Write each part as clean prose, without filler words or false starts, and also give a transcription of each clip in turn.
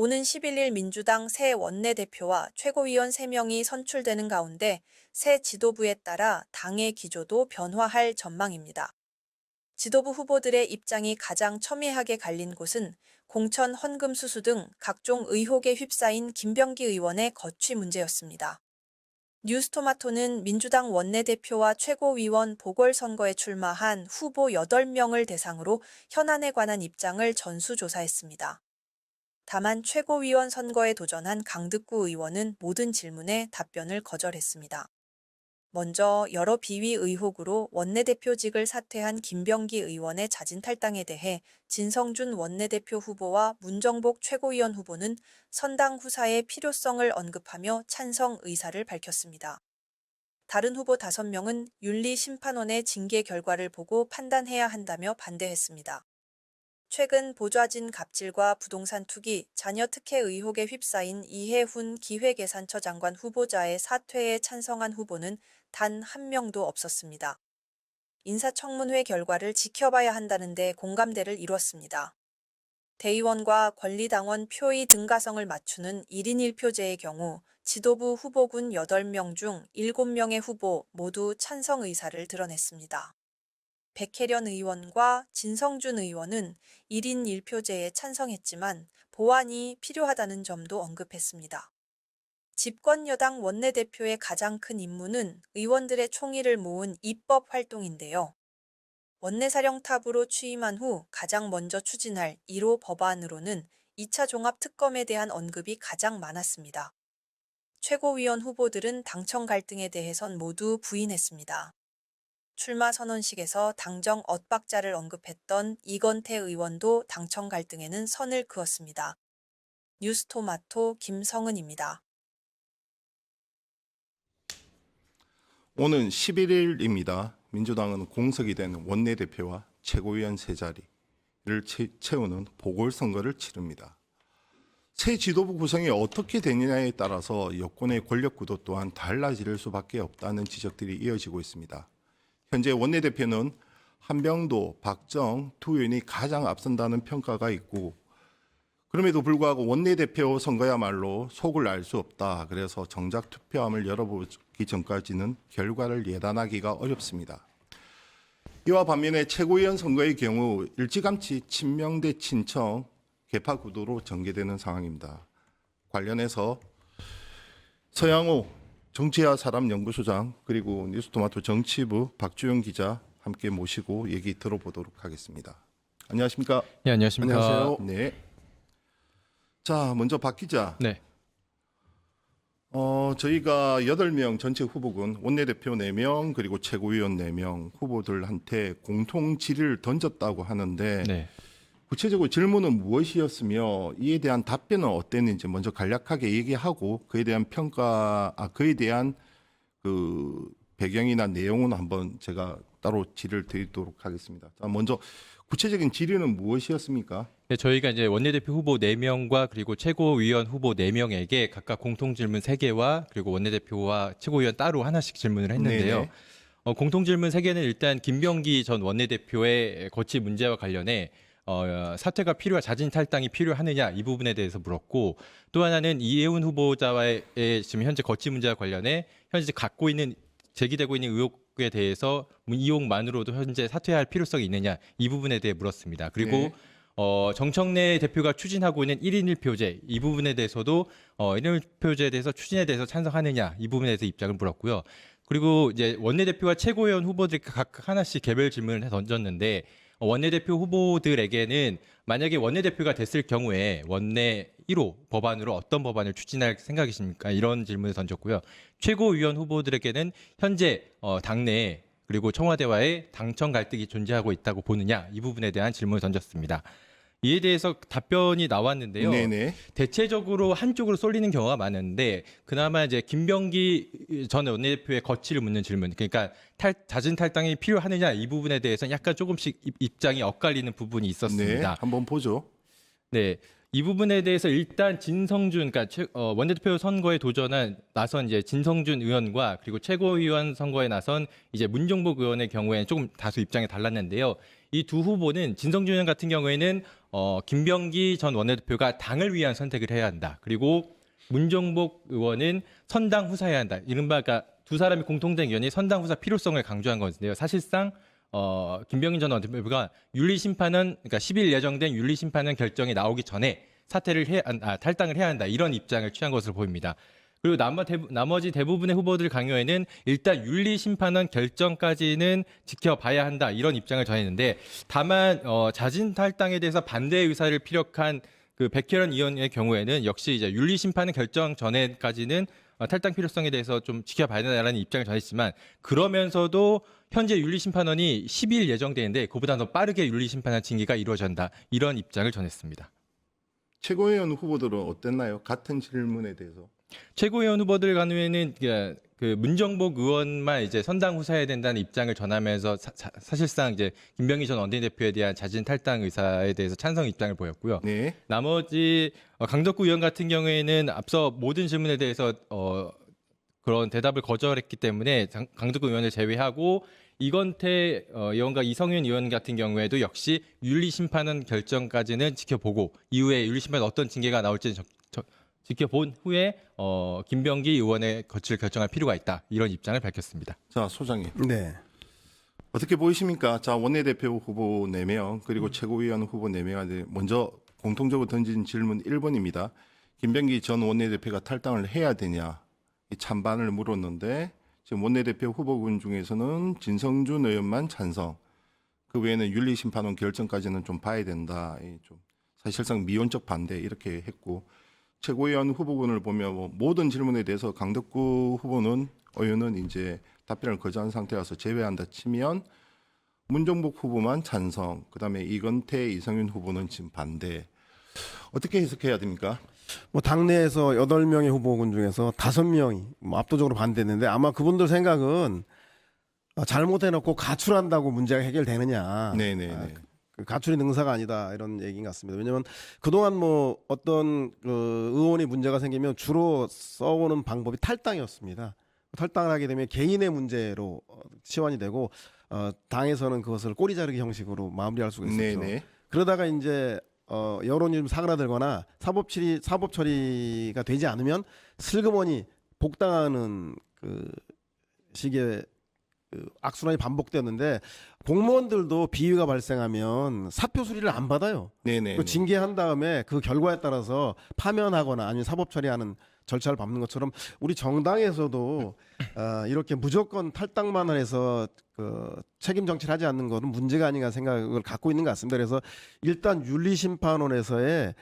오는 11일 민주당 새 원내대표와 최고위원 3명이 선출되는 가운데 새 지도부에 따라 당의 기조도 변화할 전망입니다. 지도부 후보들의 입장이 가장 첨예하게 갈린 곳은 공천 헌금 수수 등 각종 의혹에 휩싸인 김병기 의원의 거취 문제였습니다. 뉴스토마토는 민주당 원내대표와 최고위원 보궐선거에 출마한 후보 8명을 대상으로 현안에 관한 입장을 전수조사했습니다. 다만 최고위원 선거에 도전한 강득구 의원은 모든 질문에 답변을 거절했습니다. 먼저 여러 비위 의혹으로 원내대표직을 사퇴한 김병기 의원의 자진 탈당에 대해 진성준 원내대표 후보와 문정복 최고위원 후보는 선당 후사의 필요성을 언급하며 찬성 의사를 밝혔습니다. 다른 후보 5명은 윤리심판원의 징계 결과를 보고 판단해야 한다며 반대했습니다. 최근 보좌진 갑질과 부동산 투기, 자녀 특혜 의혹에 휩싸인 이해훈 기회계산처 장관 후보자의 사퇴에 찬성한 후보는 단 1명도 없었습니다. 인사청문회 결과를 지켜봐야 한다는데 공감대를 이뤘습니다. 대의원과 권리당원 표의 등가성을 맞추는 1인 1표제의 경우 지도부 후보군 8명 중 7명의 후보 모두 찬성 의사를 드러냈습니다. 백혜련 의원과 진성준 의원은 1인 1표제에 찬성했지만 보완이 필요하다는 점도 언급했습니다. 집권 여당 원내대표의 가장 큰 임무는 의원들의 총의를 모은 입법 활동인데요. 원내사령탑으로 취임한 후 가장 먼저 추진할 1호 법안으로는 2차 종합특검에 대한 언급이 가장 많았습니다. 최고위원 후보들은 당청 갈등에 대해선 모두 부인했습니다. 출마 선언식에서 당정 엇박자를 언급했던 이건태 의원도 당청 갈등에는 선을 그었습니다. 뉴스토마토 김성은입니다. 오는 11일입니다. 민주당은 공석이 된 원내대표와 최고위원 3자리를 채우는 보궐선거를 치릅니다. 새 지도부 구성이 어떻게 되느냐에 따라서 여권의 권력 구도 또한 달라질 수밖에 없다는 지적들이 이어지고 있습니다. 현재 원내대표는 한병도, 박정 두 의원이 가장 앞선다는 평가가 있고 그럼에도 불구하고 원내대표 선거야말로 속을 알 수 없다. 그래서 정작 투표함을 열어보기 전까지는 결과를 예단하기가 어렵습니다. 이와 반면에 최고위원 선거의 경우 일찌감치 친명 대 친청 개파 구도로 전개되는 상황입니다. 관련해서 서양호 정치야 사람 연구소장 그리고 뉴스토마토 정치부 박주영 기자 함께 모시고 얘기 들어보도록 하겠습니다. 안녕하십니까? 네, 안녕하십니까? 안녕하세요. 네. 자, 먼저 박 기자. 네. 저희가 8명 전체 후보군 원내대표 4명 그리고 최고위원 4명 후보들한테 공통 질의를 던졌다고 하는데 네. 구체적으로 질문은 무엇이었으며 이에 대한 답변은 어땠는지 먼저 간략하게 얘기하고 그에 대한 그에 대한 그 배경이나 내용은 한번 제가 따로 질의를 드리도록 하겠습니다. 자, 먼저 구체적인 질의는 무엇이었습니까? 네, 저희가 이제 원내대표 후보 4명과 그리고 최고위원 후보 4명에게 각각 공통 질문 3개와 그리고 원내대표와 최고위원 따로 하나씩 질문을 했는데요. 네네. 공통 질문 3개는 일단 김병기 전 원내대표의 거취 문제와 관련해 사퇴가 자진 탈당이 필요하느냐 이 부분에 대해서 물었고 또 하나는 이해훈 후보자와의 지금 현재 거취 문제와 관련해 현재 제기되고 있는 의혹에 대해서 이용만으로도 현재 사퇴할 필요성이 있느냐 이 부분에 대해 물었습니다. 그리고 네. 정청래 대표가 추진하고 있는 1인 1표제 이 부분에 대해서도 1인 1표제에 대해서 추진에 대해서 찬성하느냐 이 부분에 대해서 입장을 물었고요. 그리고 이제 원내대표와 최고위원 후보들이 각각 하나씩 개별 질문을 던졌는데 원내대표 후보들에게는 만약에 원내대표가 됐을 경우에 원내 1호 법안으로 어떤 법안을 추진할 생각이십니까? 이런 질문을 던졌고요. 최고위원 후보들에게는 현재 당내에 그리고 청와대와의 당청 갈등이 존재하고 있다고 보느냐 이 부분에 대한 질문을 던졌습니다. 이에 대해서 답변이 나왔는데요. 네네. 대체적으로 한쪽으로 쏠리는 경우가 많은데 그나마 이제 김병기 전 원내대표의 거취를 묻는 질문, 그러니까 자진 탈당이 필요하느냐 이 부분에 대해서는 약간 조금씩 입장이 엇갈리는 부분이 네. 있었습니다. 한번 보죠. 네, 이 부분에 대해서 일단 진성준, 그러니까 원내대표 선거에 나선 이제 진성준 의원과 그리고 최고위원 선거에 나선 이제 문종복 의원의 경우에는 조금 다소 입장이 달랐는데요. 이 두 후보는 진성준 의원 같은 경우에는 김병기 전 원내대표가 당을 위한 선택을 해야 한다. 그리고 문종복 의원은 선당 후사해야 한다. 이른바 그러니까 두 사람이 공통된 의견이 선당 후사 필요성을 강조한 건데요. 사실상 김병기 전 원내대표가 윤리심판은 그러니까 10일 예정된 윤리심판은 결정이 나오기 전에 탈당을 해야 한다. 이런 입장을 취한 것으로 보입니다. 그리고 나머지 대부분의 후보들 강요에는 일단 윤리심판원 결정까지는 지켜봐야 한다. 이런 입장을 전했는데 다만 자진 탈당에 대해서 반대 의사를 피력한 그 백혜련 의원의 경우에는 역시 이제 윤리심판은 결정 전에까지는 탈당 필요성에 대해서 좀 지켜봐야 된다는 입장을 전했지만 그러면서도 현재 윤리심판원이 10일 예정되는데 그보다 더 빠르게 윤리심판원 징계가 이루어진다. 이런 입장을 전했습니다. 최고위원 후보들은 어땠나요? 같은 질문에 대해서. 최고위원 후보들 간에는 그 문정복 의원만 이제 선당 후사해야 된다는 입장을 전하면서 사실상 이제 김병기 전 원내대표에 대한 자진 탈당 의사에 대해서 찬성 입장을 보였고요. 네. 나머지 강덕구 의원 같은 경우에는 앞서 모든 질문에 대해서 그런 대답을 거절했기 때문에 강덕구 의원을 제외하고 이건태 의원과 이성윤 의원 같은 경우에도 역시 윤리심판원 결정까지는 지켜보고 이후에 윤리심판 어떤 징계가 나올지는 지켜본 후에 김병기 의원의 거취를 결정할 필요가 있다. 이런 입장을 밝혔습니다. 자, 소장님. 네. 어떻게 보이십니까? 자, 원내대표 후보 4명 그리고 최고위원 후보 4명한테 먼저 공통적으로 던진 질문 1번입니다. 김병기 전 원내대표가 탈당을 해야 되냐? 이 찬반을 물었는데 지금 원내대표 후보군 중에서는 진성준 의원만 찬성. 그 외에는 윤리심판원 결정까지는 좀 봐야 된다. 좀 사실상 미온적 반대 이렇게 했고 최고위원 후보군을 보면 뭐 모든 질문에 대해서 강덕구 의원은 이제 답변을 거절한 상태라서 제외한다 치면 문종복 후보만 찬성. 그다음에 이건태, 이성윤 후보는 지금 반대. 어떻게 해석해야 됩니까? 뭐 당내에서 8명의 후보군 중에서 5명이 뭐 압도적으로 반대했는데 아마 그분들 생각은 잘못해놓고 가출한다고 문제가 해결되느냐. 네네네. 가출이 능사가 아니다 이런 얘기인 것 같습니다. 왜냐하면 그동안 뭐 어떤 의원이 문제가 생기면 주로 써오는 방법이 탈당이었습니다. 탈당을 하게 되면 개인의 문제로 치환이 되고 당에서는 그것을 꼬리 자르기 형식으로 마무리할 수가 있었죠. 네네. 그러다가 이제 여론이 좀 사그라들거나 사법 처리가 되지 않으면 슬그머니 복당하는 그 식의 악순환이 반복되었는데 공무원들도 비위가 발생하면 사표 수리를 안 받아요. 네네. 그 징계한 다음에 그 결과에 따라서 파면하거나 아니면 사법 처리하는 절차를 밟는 것처럼 우리 정당에서도 이렇게 무조건 탈당만 해서 책임 정치를 하지 않는 것은 문제가 아닌가 생각을 갖고 있는 것 같습니다. 그래서 일단 윤리심판원에서의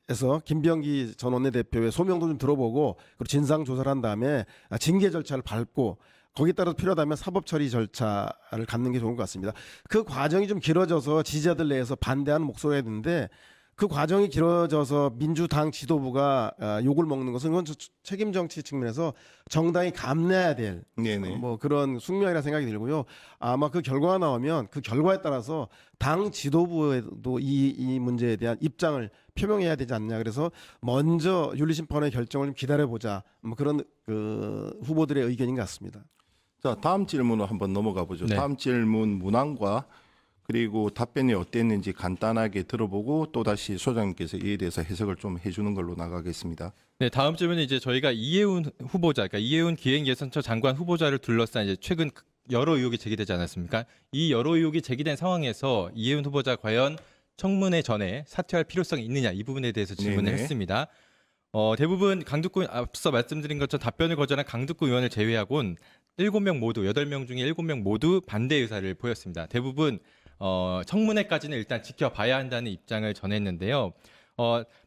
에서 김병기 전 원내대표의 소명도 좀 들어보고 그리고 진상 조사를 한 다음에 징계 절차를 밟고 거기에 따라서 필요하다면 사법 처리 절차를 갖는 게 좋은 것 같습니다. 그 과정이 좀 길어져서 지지자들 내에서 반대하는 목소리가 있는데 그 과정이 길어져서 민주당 지도부가 욕을 먹는 것은 그건 책임 정치 측면에서 정당이 감내해야 될 네네. 뭐 그런 숙명이라 생각이 들고요. 아마 그 결과가 나오면 그 결과에 따라서 당 지도부에도 이 문제에 대한 입장을 표명해야 되지 않냐. 그래서 먼저 윤리심판원의 결정을 좀 기다려보자. 뭐 그런 후보들의 의견인 것 같습니다. 자, 다음 질문으로 한번 넘어가 보죠. 네. 다음 질문 문항과 그리고 답변이 어땠는지 간단하게 들어보고 또다시 소장님께서 이에 대해서 해석을 좀 해주는 걸로 나가겠습니다. 네, 다음 질문은 이제 저희가 이해운 후보자, 그러니까 이해운 기획예산처 장관 후보자를 둘러싼 이제 최근 여러 의혹이 제기되지 않았습니까? 이 여러 의혹이 제기된 상황에서 이해운 후보자 과연 청문회 전에 사퇴할 필요성이 있느냐 이 부분에 대해서 질문을 네네. 했습니다. 대부분 강두구 앞서 말씀드린 것처럼 답변을 거절한 강두구 의원을 제외하고는 7명 모두 8명 중에 7명 모두 반대 의사를 보였습니다. 대부분 청문회까지는 일단 지켜봐야 한다는 입장을 전했는데요.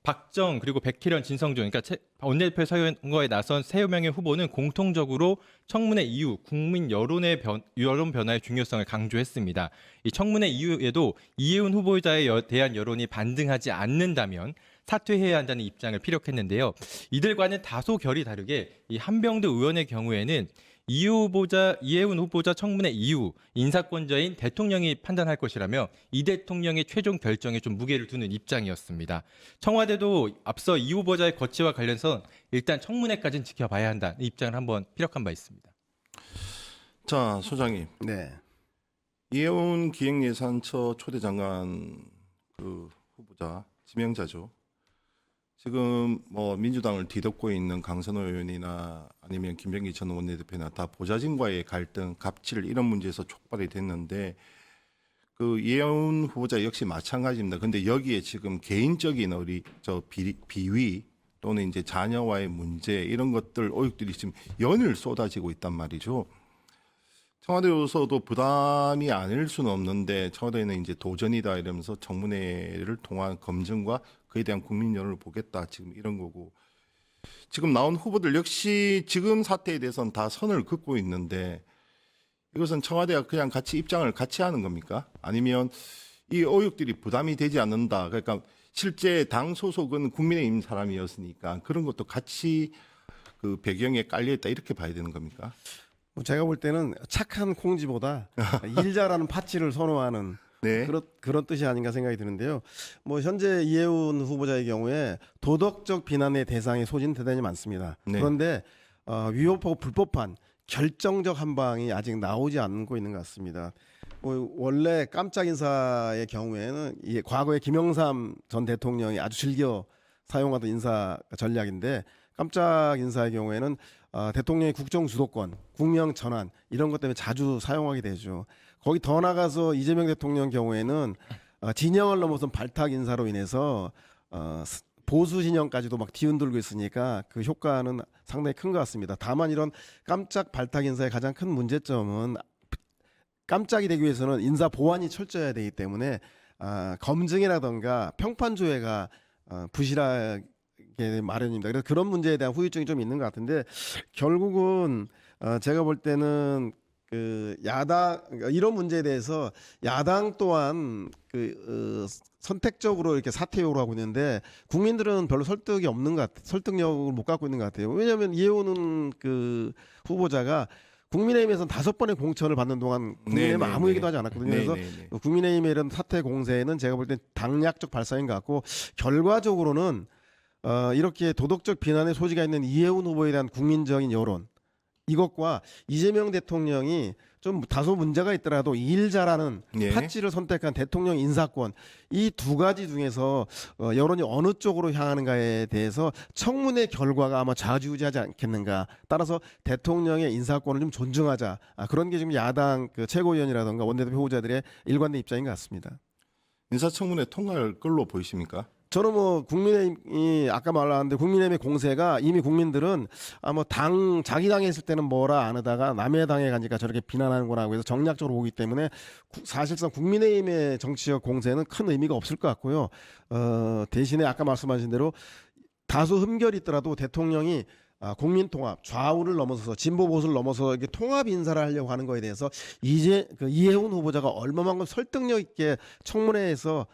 박정 그리고 백혜련, 진성준 그러니까 원내대표 선거에 나선 3명의 후보는 공통적으로 청문회 이후 국민 여론 변화의 중요성을 강조했습니다. 이 청문회 이후에도 이해운 후보자에 대한 여론이 반등하지 않는다면 사퇴해야 한다는 입장을 피력했는데요. 이들과는 다소 결이 다르게 이 한병대 의원의 경우에는 이해훈 후보자 청문회 이후 인사권자인 대통령이 판단할 것이라며 이 대통령의 최종 결정에 좀 무게를 두는 입장이었습니다. 청와대도 앞서 이 후보자의 거취와 관련해서 일단 청문회까지는 지켜봐야 한다 이 입장을 한번 피력한 바 있습니다. 자, 소장님. 네. 이해운 기획예산처 초대장관 그 후보자 지명자죠. 지금 뭐 민주당을 뒤덮고 있는 강선호 의원이나 아니면 김병기 전 원내대표나 다 보좌진과의 갈등, 갑질 이런 문제에서 촉발이 됐는데 그 이해운 후보자 역시 마찬가지입니다. 근데 여기에 지금 개인적인 비위 또는 이제 자녀와의 문제 이런 것들 오역들이 지금 연일 쏟아지고 있단 말이죠. 청와대로서도 부담이 아닐 수는 없는데 청와대는 이제 도전이다 이러면서 청문회를 통한 검증과 그에 대한 국민 여론을 보겠다 지금 이런 거고 지금 나온 후보들 역시 지금 사태에 대해서는 다 선을 긋고 있는데 이것은 청와대가 그냥 같이 입장을 같이 하는 겁니까? 아니면 이 의혹들이 부담이 되지 않는다. 그러니까 실제 당 소속은 국민의힘 사람이었으니까 그런 것도 같이 그 배경에 깔려 있다 이렇게 봐야 되는 겁니까? 뭐 제가 볼 때는 착한 콩지보다 일 잘하는 파치를 선호하는 네. 그런 뜻이 아닌가 생각이 드는데요. 뭐 현재 이해훈 후보자의 경우에 도덕적 비난의 대상의 소진 대단히 많습니다. 네. 그런데 위법하고 불법한 결정적 한 방이 아직 나오지 않고 있는 것 같습니다. 뭐 원래 깜짝 인사의 경우에는 과거에 김영삼 전 대통령이 아주 즐겨 사용하던 인사 전략인데 깜짝 인사의 경우에는 대통령의 국정 주도권, 국명 전환 이런 것 때문에 자주 사용하게 되죠. 거기 더 나가서 이재명 대통령 경우에는 진영을 넘어선 발탁 인사로 인해서 보수 진영까지도 막 뒤흔들고 있으니까 그 효과는 상당히 큰 것 같습니다. 다만 이런 깜짝 발탁 인사의 가장 큰 문제점은 깜짝이 되기 위해서는 인사 보완이 철저해야 되기 때문에 검증이라던가 평판 조회가 부실하게 마련입니다. 그래서 그런 문제에 대한 후유증이 좀 있는 것 같은데 결국은 제가 볼 때는 그 야당 이런 문제에 대해서 야당 또한 선택적으로 이렇게 사퇴 요구를 하고 있는데 국민들은 별로 설득이 없는 것 같아요. 설득력을 못 갖고 있는 것 같아요. 왜냐하면 이해훈 그 후보자가 국민의힘에서는 5번의 공천을 받는 동안 국민의힘은 아무 얘기도 하지 않았거든요. 그래서 국민의힘의 이런 사퇴 공세는 제가 볼 때 당략적 발상인 것 같고 결과적으로는 이렇게 도덕적 비난의 소지가 있는 이해훈 후보에 대한 국민적인 여론 이것과 이재명 대통령이 좀 다소 문제가 있더라도 일 잘하는 파치를 선택한 대통령 인사권 이 두 가지 중에서 여론이 어느 쪽으로 향하는가에 대해서 청문회 결과가 아마 좌지우지하지 않겠는가. 따라서 대통령의 인사권을 좀 존중하자. 그런 게 지금 야당 그 최고위원이라든가 원내대표 후보자들의 일관된 입장인 것 같습니다. 인사청문회 통과할 걸로 보이십니까? 저는 뭐 국민의힘이 아까 말했는데 국민의힘의 공세가 이미 국민들은 뭐 자기 당에 있을 때는 뭐라 안 하다가 남의 당에 가니까 저렇게 비난하는구나 하고 해서 정략적으로 보기 때문에 사실상 국민의힘의 정치적 공세는 큰 의미가 없을 것 같고요. 대신에 아까 말씀하신 대로 다소 흠결이 있더라도 대통령이 국민 통합, 좌우를 넘어서서 진보 보수를 넘어서 이렇게 통합 인사를 하려고 하는 거에 대해서 이제 그 이해훈 후보자가 얼마만큼 설득력 있게 청문회에서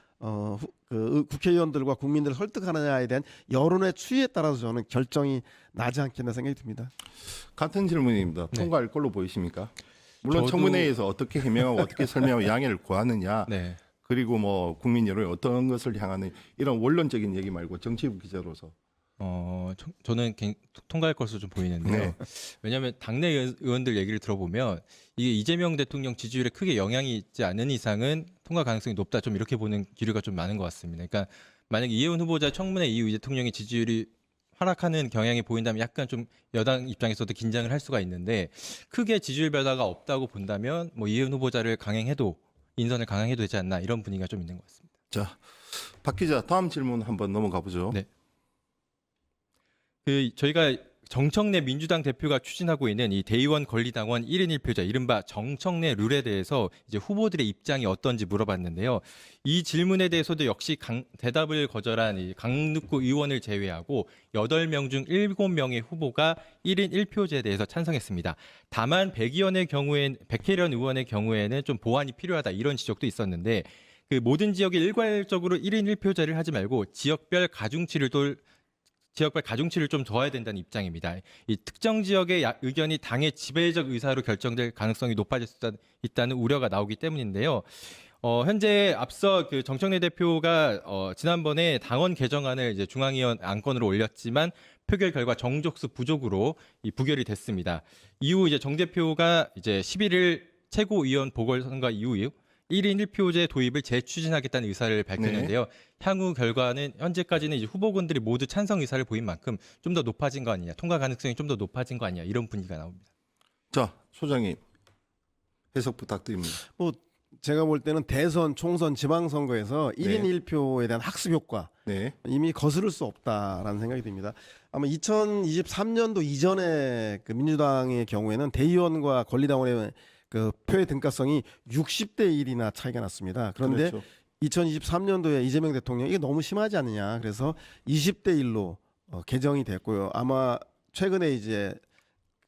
국회의원들과 국민들을 설득하느냐에 대한 여론의 추이에 따라서 저는 결정이 나지 않겠나 생각이 듭니다. 같은 질문입니다. 네. 통과할 걸로 보이십니까? 물론 저도- 청문회에서 어떻게 해명하고 어떻게 설명하고 양해를 구하느냐 네. 그리고 뭐 국민 여론이 어떤 것을 향하는 이런 원론적인 얘기 말고 정치부 기자로서 저는 통과할 것으로 좀 보이는데요. 네. 왜냐하면 당내 의원들 얘기를 들어보면 이게 이재명 대통령 지지율에 크게 영향이 있지 않은 이상은 통과 가능성이 높다. 좀 이렇게 보는 기류가 좀 많은 것 같습니다. 그러니까 만약 이해훈 후보자 청문회 이후 이 대통령의 지지율이 하락하는 경향이 보인다면 약간 좀 여당 입장에서도 긴장을 할 수가 있는데 크게 지지율 변화가 없다고 본다면 뭐 이해훈 후보자를 강행해도 인선을 강행해도 되지 않나 이런 분위기가 좀 있는 것 같습니다. 자, 박 기자 다음 질문 한번 넘어가 보죠. 네. 저희가 정청래 민주당 대표가 추진하고 있는 이 대의원 권리당원 1인 1표제 이른바 정청래 룰에 대해서 이제 후보들의 입장이 어떤지 물어봤는데요. 이 질문에 대해서도 역시 대답을 거절한 이 강릉구 의원을 제외하고 8명 중 7명의 후보가 1인 1표제에 대해서 찬성했습니다. 다만 백혜련 의원의 경우에는 좀 보완이 필요하다 이런 지적도 있었는데 그 모든 지역에 일괄적으로 1인 1표제를 하지 말고 지역별 가중치를 둘 지역별 가중치를 좀 둬야 된다는 입장입니다. 이 특정 지역의 의견이 당의 지배적 의사로 결정될 가능성이 높아질 수 있다는 우려가 나오기 때문인데요. 현재 앞서 그 정청래 대표가 지난번에 당원 개정안을 이제 중앙위원 안건으로 올렸지만 표결 결과 정족수 부족으로 이 부결이 됐습니다. 이후 이제 정 대표가 이제 11일 최고위원 보궐선거 이후 1인 1표제 도입을 재추진하겠다는 의사를 밝혔는데요. 향후 결과는 현재까지는 이제 후보군들이 모두 찬성 의사를 보인 만큼 좀 더 높아진 거 아니냐, 통과 가능성이 좀 더 높아진 거 아니냐 이런 분위기가 나옵니다. 자, 소장님 해석 부탁드립니다. 뭐 제가 볼 때는 대선, 총선, 지방선거에서 1인 1표에 대한 학습 효과 네. 이미 거스를 수 없다라는 생각이 듭니다. 아마 2023년도 이전에 그 민주당의 경우에는 대의원과 권리당원의 그 표의 등가성이 60대 1이나 차이가 났습니다. 그런데 그렇죠. 2023년도에 이재명 대통령이 이게 너무 심하지 않느냐. 그래서 20대 1로 개정이 됐고요. 아마 최근에 이제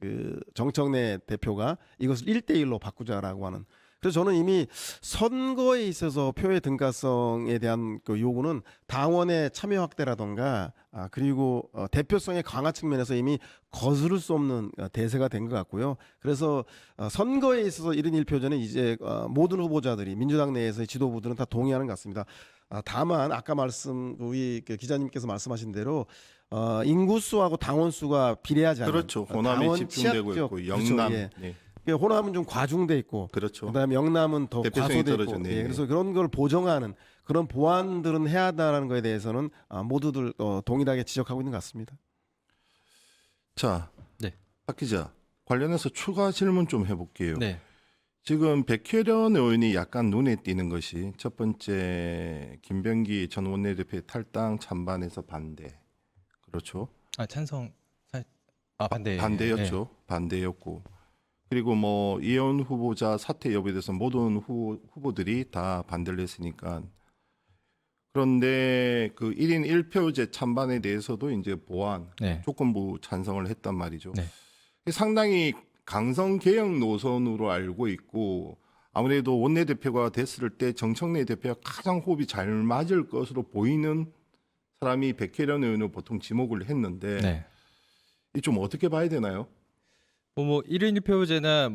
그 정청래 대표가 이것을 1대 1로 바꾸자라고 하는. 그래서 저는 이미 선거에 있어서 표의 등가성에 대한 그 요구는 당원의 참여 확대라던가 그리고 대표성의 강화 측면에서 이미 거스를 수 없는 대세가 된 것 같고요. 그래서 선거에 있어서 1인 1표제는 이제 모든 후보자들이 민주당 내에서의 지도부들은 다 동의하는 것 같습니다. 다만 아까 우리 그 기자님께서 말씀하신 대로 인구수하고 당원 수가 비례하지 않는 그렇죠. 호남에 당원 집중되고 취약 있고 지역, 영남. 그렇죠. 예. 네. 호남은 좀 과중돼 있고 그렇죠. 그다음에 영남은 더 대표성이 과소돼 있고 떨어졌네. 예, 그래서 그런 걸 보정하는 그런 보완들은 해야 한다는 거에 대해서는 모두들 동일하게 지적하고 있는 것 같습니다. 자, 네. 박 기자 관련해서 추가 질문 좀 해볼게요. 네. 지금 백혜련 의원이 약간 눈에 띄는 것이 첫 번째 김병기 전 원내대표의 탈당 찬반에서 반대. 그렇죠. 반대. 반대였죠. 반대였고. 그리고 뭐 이현 후보자 사퇴 여부에 대해서 모든 후보들이 다 반대를 했으니까. 그런데 그 1인 1표제 찬반에 대해서도 이제 보완 네. 조건부 찬성을 했단 말이죠. 네. 상당히 강성 개혁 노선으로 알고 있고 아무래도 원내대표가 됐을 때 정청래 대표가 가장 호흡이 잘 맞을 것으로 보이는 사람이 백혜련 의원을 보통 지목을 했는데 네. 이 좀 어떻게 봐야 되나요? 뭐 1인 1표제나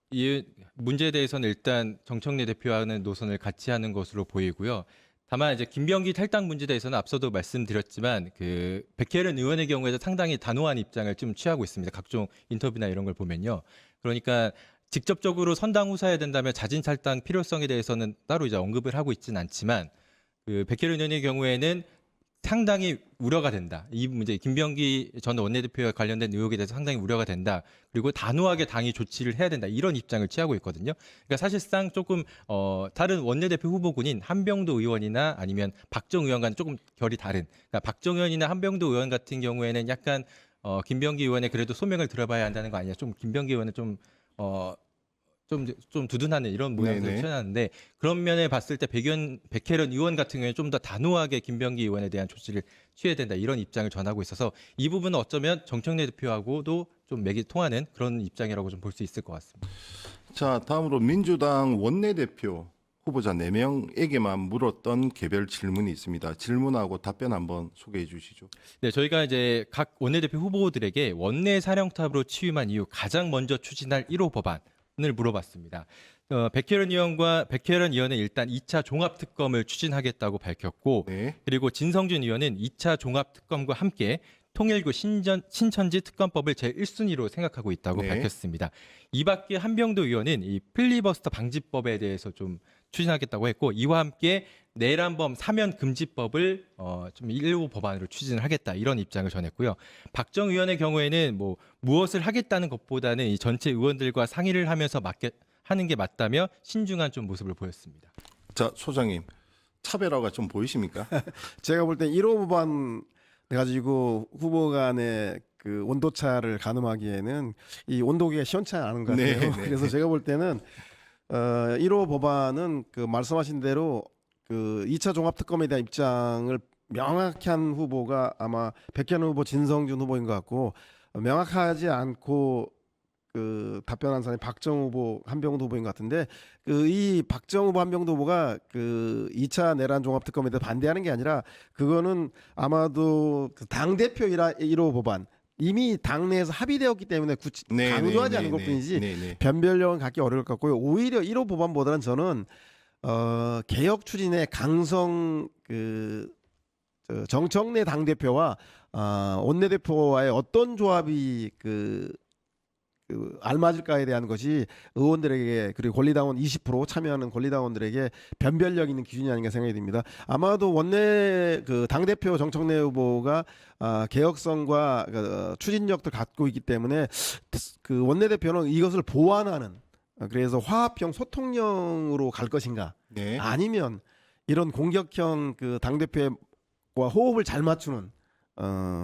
이 문제에 대해서는 일단 정청래 대표와는 노선을 같이 하는 것으로 보이고요. 다만 이제 김병기 탈당 문제에 대해서는 앞서도 말씀드렸지만 그 백혜련 의원의 경우에도 상당히 단호한 입장을 좀 취하고 있습니다. 각종 인터뷰나 이런 걸 보면요. 그러니까 직접적으로 선당 후사해야 된다면 자진 탈당 필요성에 대해서는 따로 이제 언급을 하고 있지는 않지만 그 백혜련 의원의 경우에는 상당히 우려가 된다. 이 문제 김병기 전 원내대표와 관련된 의혹에 대해서 상당히 우려가 된다. 그리고 단호하게 당이 조치를 해야 된다. 이런 입장을 취하고 있거든요. 그러니까 사실상 조금 다른 원내대표 후보군인 한병도 의원이나 아니면 박정 의원과는 조금 결이 다른. 그러니까 박정 의원이나 한병도 의원 같은 경우에는 약간 김병기 의원의 그래도 소명을 들어봐야 한다는 거 아니냐. 좀 김병기 의원은 좀 두둔하는 이런 모양새를 네네. 취하는데 그런 면에 봤을 때 백혜련 의원 같은 경우에 좀 더 단호하게 김병기 의원에 대한 조치를 취해야 된다 이런 입장을 전하고 있어서 이 부분은 어쩌면 정청래 대표하고도 좀 맥이 통하는 그런 입장이라고 좀 볼 수 있을 것 같습니다. 자, 다음으로 민주당 원내대표 후보자 4명에게만 물었던 개별 질문이 있습니다. 질문하고 답변 한번 소개해 주시죠. 네, 저희가 이제 각 원내대표 후보들에게 원내 사령탑으로 취임한 이후 가장 먼저 추진할 1호 법안을 물어봤습니다. 백혜련 의원은 일단 2차 종합특검을 추진하겠다고 밝혔고 네. 그리고 진성준 의원은 2차 종합특검과 함께 통일구 신천지 특검법을 제1순위로 생각하고 있다고 네. 밝혔습니다. 이 밖에 한병도 의원은 이 필리버스터 방지법에 대해서 좀 추진하겠다고 했고 이와 함께 내란범 사면 금지법을 좀 1호 법안으로 추진을 하겠다 이런 입장을 전했고요. 박정 의원의 경우에는 무엇을 하겠다는 것보다는 이 전체 의원들과 상의를 하면서 하는 게 맞다며 신중한 좀 모습을 보였습니다. 자, 소장님. 차별화가 좀 보이십니까? 제가 볼 때 1호 법안 가지고 후보 간의 그 온도차를 가늠하기에는 이 온도계가 시원치 않은 것 같아요. 네, 네. 그래서 제가 볼 때는 1호 법안은 그 말씀하신 대로 그 2차 종합특검에 대한 입장을 명확히 한 후보가 아마 백혜련 후보, 진성준 후보인 것 같고 명확하지 않고 그 답변한 사람이 박정 후보, 한병도 후보인 것 같은데 그 이 박정 후보, 한병도 후보가 그 2차 내란 종합특검에 대해 반대하는 게 아니라 그거는 아마도 그 당대표 1호 법안 이미 당내에서 합의되었기 때문에 네, 강조하지 네, 않은 네, 것뿐이지 네, 네. 변별력은 갖기 어려울 것 같고요. 오히려 1호 법안보다는 저는 개혁 추진의 강성 정청래 당대표와 원내대표와의 어떤 조합이 그 알맞을까에 대한 것이 의원들에게 그리고 권리당원 20% 참여하는 권리당원들에게 변별력 있는 기준이 아닌가 생각이 듭니다. 아마도 원내 그 당대표 정청래 후보가 개혁성과 추진력도 갖고 있기 때문에 그 원내대표는 이것을 보완하는 그래서 화합형 소통형으로 갈 것인가 네. 아니면 이런 공격형 그 당대표와 호흡을 잘 맞추는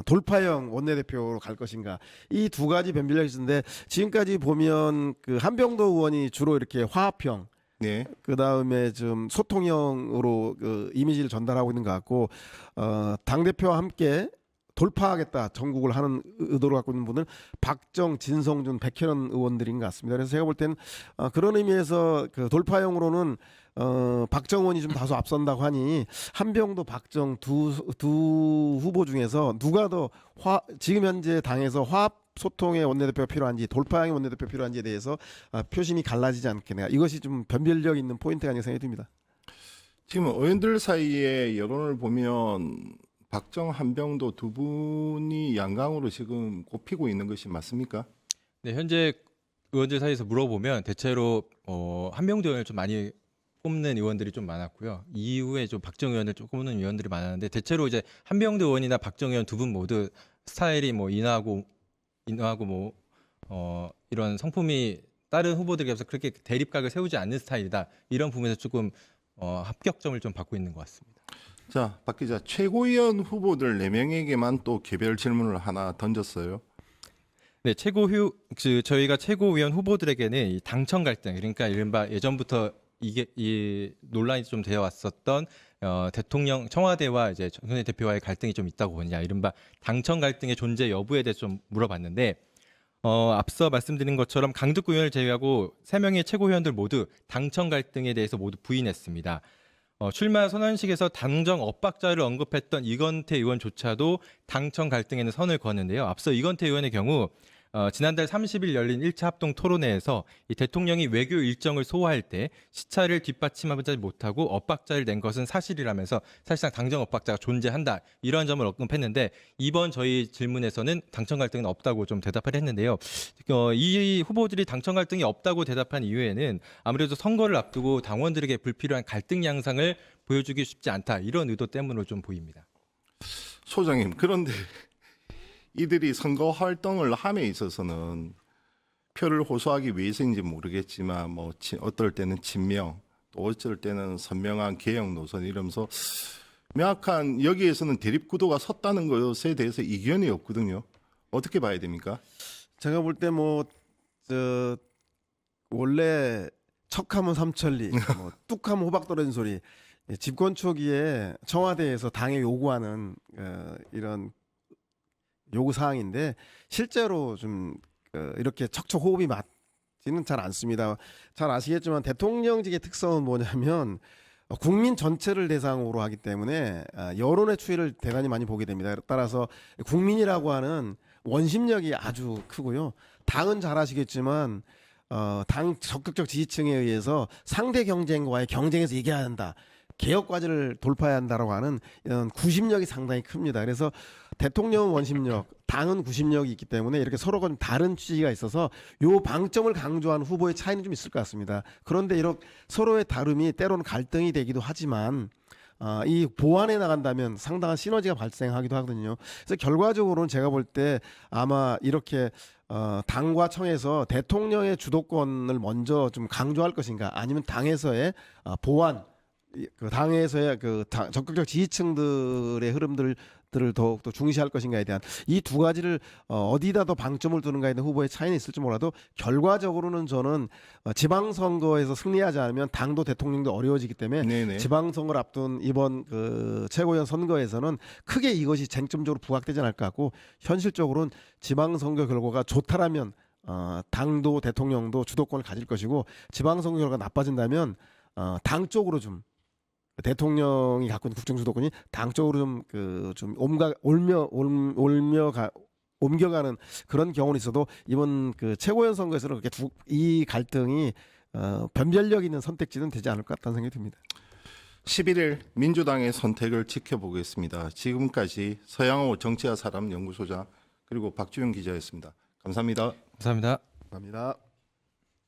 돌파형 원내대표로 갈 것인가 이 두 가지 변별력이 있는데 지금까지 보면 그 한병도 의원이 주로 이렇게 화합형 네. 그 다음에 좀 소통형으로 그 이미지를 전달하고 있는 것 같고 당 대표와 함께 돌파하겠다 전국을 하는 의도를 갖고 있는 분은 박정, 진성준, 백현원 의원들인 것 같습니다. 그래서 제가 볼 때는 그런 의미에서 그 돌파형으로는 박정 의원이 좀 다소 앞선다고 하니 한병도, 박정 두 후보 중에서 누가 더 지금 현재 당에서 화합 소통의 원내대표가 필요한지 돌파형의 원내대표가 필요한지에 대해서 표심이 갈라지지 않겠나 이것이 좀 변별력 있는 포인트가 아닌가 생각이 듭니다. 지금 의원들 사이에 여론을 보면 박정, 한병도 두 분이 양강으로 지금 꼽히고 있는 것이 맞습니까? 네, 현재 의원들 사이에서 물어보면 대체로 한병도 의원을 좀 많이 꼽는 의원들이 좀 많았고요. 이후에 좀 박정 의원을 좀 꼽는 의원들이 많았는데 대체로 이제 한병도 의원이나 박정 의원 두 분 모두 스타일이 뭐 인하고 뭐 이런 성품이 다른 후보들에 비해서 그렇게 대립각을 세우지 않는 스타일이다. 이런 부분에서 조금 합격점을 좀 받고 있는 것 같습니다. 자, 박 기자, 최고위원 후보들 4명에게만 또 개별 질문을 하나 던졌어요. 네, 저희가 최고위원 후보들에게는 이 당청 갈등, 그러니까 이른바 예전부터 이 논란이 좀 되어 왔었던 대통령 청와대와 이제 정청래 대표와의 갈등이 좀 있다고 보느냐, 이른바 당청 갈등의 존재 여부에 대해서 좀 물어봤는데 앞서 말씀드린 것처럼 강득구 의원을 제외하고 3명의 최고위원들 모두 당청 갈등에 대해서 모두 부인했습니다. 출마 선언식에서 당정 엇박자를 언급했던 이건태 의원조차도 당청 갈등에는 선을 그었는데요. 앞서 이건태 의원의 경우 지난달 30일 열린 1차 합동 토론회에서 이 대통령이 외교 일정을 소화할 때 시차를 뒷받침하지 못하고 엇박자를 낸 것은 사실이라면서 사실상 당정 엇박자가 존재한다 이런 점을 언급했는데 이번 저희 질문에서는 당청 갈등은 없다고 좀 대답을 했는데요. 이 후보들이 당청 갈등이 없다고 대답한 이유에는 아무래도 선거를 앞두고 당원들에게 불필요한 갈등 양상을 보여주기 쉽지 않다 이런 의도 때문으로 좀 보입니다. 소장님, 그런데 이들이 선거 활동을 함에 있어서는 표를 호소하기 위해서인지 모르겠지만 뭐 어떨 때는 친명, 또 어쩔 때는 선명한 개혁 노선 이러면서 명확한 여기에서는 대립 구도가 섰다는 것에 대해서 이견이 없거든요. 어떻게 봐야 됩니까? 제가 볼 때 원래 척하면 삼천리, 뚝하면 호박 떨어진 소리. 집권 초기에 청와대에서 당에 요구하는 이런 요구 사항인데 실제로 좀 이렇게 척척 호흡이 맞지는 잘 않습니다. 잘 아시겠지만 대통령직의 특성은 뭐냐면 국민 전체를 대상으로 하기 때문에 여론의 추이를 대단히 많이 보게 됩니다. 따라서 국민이라고 하는 원심력이 아주 크고요. 당은 잘 아시겠지만 당 적극적 지지층에 의해서 상대 경쟁과의 경쟁에서 이겨야 한다. 개혁 과제를 돌파해야 한다라고 하는 이런 구심력이 상당히 큽니다. 그래서 대통령은 원심력, 당은 구심력이 있기 때문에 이렇게 서로가 좀 다른 취지가 있어서 요 방점을 강조한 후보의 차이는 좀 있을 것 같습니다. 그런데 이런 서로의 다름이 때로는 갈등이 되기도 하지만 이 보완해 나간다면 상당한 시너지가 발생하기도 하거든요. 그래서 결과적으로는 제가 볼 때 아마 이렇게 당과 청에서 대통령의 주도권을 먼저 좀 강조할 것인가 아니면 당에서의 보완 그 당에서의 적극적 지지층들의 흐름들을 더욱더 중시할 것인가에 대한 이 두 가지를 어디다 더 방점을 두는가에 대한 후보의 차이는 있을지 몰라도 결과적으로는 저는 지방선거에서 승리하지 않으면 당도 대통령도 어려워지기 때문에 네네. 지방선거를 앞둔 이번 최고위원 선거에서는 크게 이것이 쟁점적으로 부각되지 않을 것 같고 현실적으로는 지방선거 결과가 좋다라면 당도 대통령도 주도권을 가질 것이고 지방선거 결과가 나빠진다면 당 쪽으로 좀 대통령이 갖고 있는 국정 주도권이 당 쪽으로 좀 옮겨가는 그런 경우는 있어도 이번 그 최고위원 선거에서는 그렇게 이 갈등이 변별력 있는 선택지는 되지 않을 것 같다는 생각이 듭니다. 11일 민주당의 선택을 지켜보겠습니다. 지금까지 서양호 정치와 사람 연구소장 그리고 박주영 기자였습니다. 감사합니다. 감사합니다. 감사합니다.